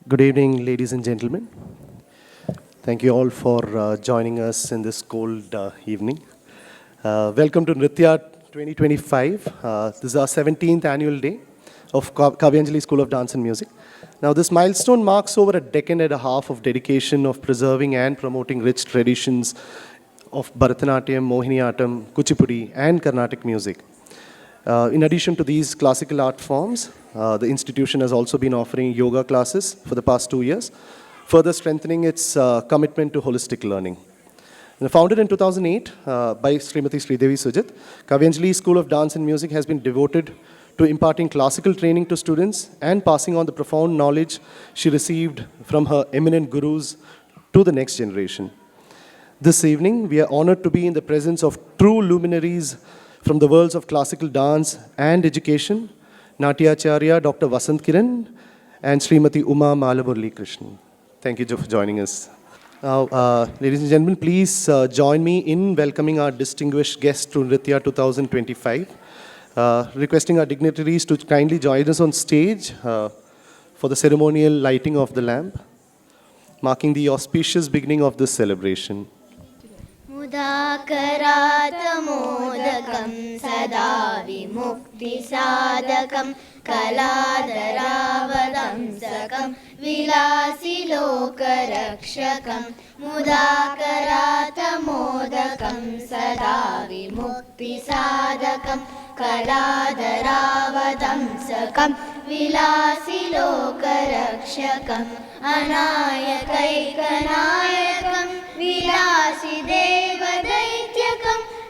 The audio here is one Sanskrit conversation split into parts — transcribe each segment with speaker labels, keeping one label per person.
Speaker 1: Good evening, ladies and gentlemen. Thank you all for joining us in this cold evening. Welcome to Nritya 2025. This is our 17th annual day of Kavyanjali School of Dance and Music. Now, this milestone marks over a decade and a half of dedication of preserving and promoting rich traditions of Bharatanatyam, Mohiniyattam, Kuchipudi, and Carnatic music. In addition to these classical art forms, the institution has also been offering yoga classes for the past 2 years, further strengthening its commitment to holistic learning. And founded in 2008 by Srimati Sridevi Sujit, Kavyanjali School of Dance and Music has been devoted to imparting classical training to students and passing on the profound knowledge she received from her eminent gurus to the next generation. This evening, we are honored to be in the presence of true luminaries from the worlds of classical dance and education, Natyacharya Dr. Vasant Kiran and Srimati Uma Malamurli Krishnan. Thank you for joining us. Now, ladies and gentlemen, please join me in welcoming our distinguished guests to Nritya 2025. Requesting our dignitaries to kindly join us on stage for the ceremonial lighting of the lamp, marking the auspicious beginning of this celebration.
Speaker 2: मुदाकरातमोदकं सदा विमुक्तिसाधकं कलाधरावदंसकं विलासिलोकरक्षकं मुदाकरातमोदकं सदा विमुक्तिसाधकं कलाधरावदंसकं विलासिलोकरक्षकम् अनायकैकनायकं विलासिदेवदैत्यकं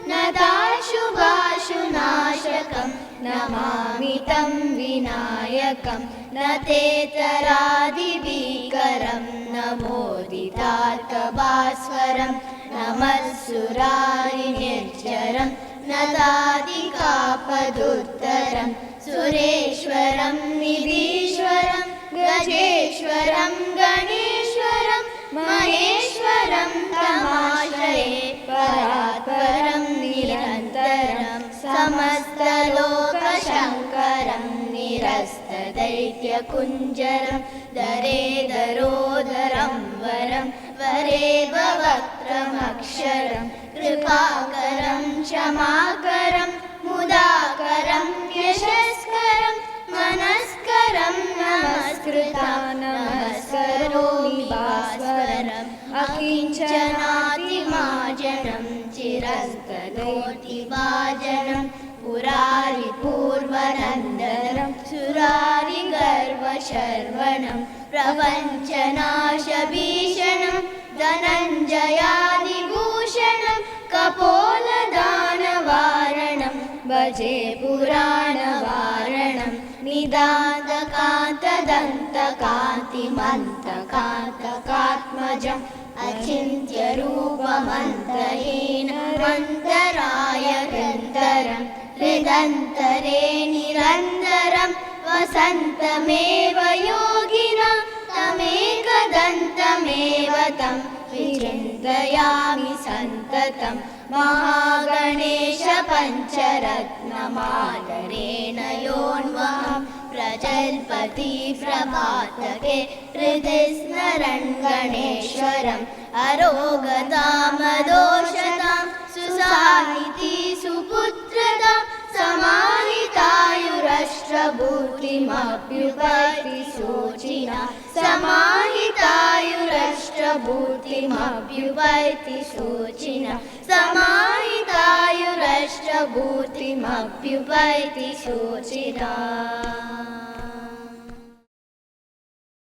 Speaker 2: नताशुभाशुनाशकं नमामि तं विनायकं न तेतरादिभीकरं नमोदितार्कभास्वरं नमस्सुरारिनिर्झरं नदादिकापदुत्तरं सुरेश्वरं निधीश्वरं गजेश्वरं गणेश्वरं महेश्वरं तमाश्रये परात्परं निरन्तरं समस्तलोकशङ्करं निरस्तदैत्यकुञ्जरं दरेदरोदरं वरं वरेवक्त्रमक्षरं कृपाकरं क्षमाकरं मुदाकरं यशस्करं मनस्करं नमस्कृतं नमस्करोमि भास्वरम् अकिञ्चनातिमाजनं चिरस्तदोतिभाजनं पुरारिपूर्वनन्दनं सुरारिगर्वशर्वणं प्रपञ्चनाशभीषणं धनञ्जयादिभूषणं कपोलदानवारणं भजे पुराणवारणं निदान्तकान्तदन्तकान्तिमन्तकान्तकात्मजम् अचिन्त्यरूपमन्तहीनमन्तराय हृन्तरं हृदन्तरे निरन्तरं वसन्तमेव योगिना तमेकदन्तमेव तं विचिन्तयामि सन्ततं महागणेशपञ्चरत्नमादरेण योऽन्वहं प्रजल्पति प्रभातके हृदि स्मरन् गणेश्वरम् अरोगतामदोषतां सुसाहिती सुपुत्रता समाहितायुरष्ट्रभूतिमभ्युपैति शोचिना समाहितायुरष्ट्रभूतिमभ्युपैति शोचिना समाहितायुरष्ट्रभूतिमभ्युपैति शोचिना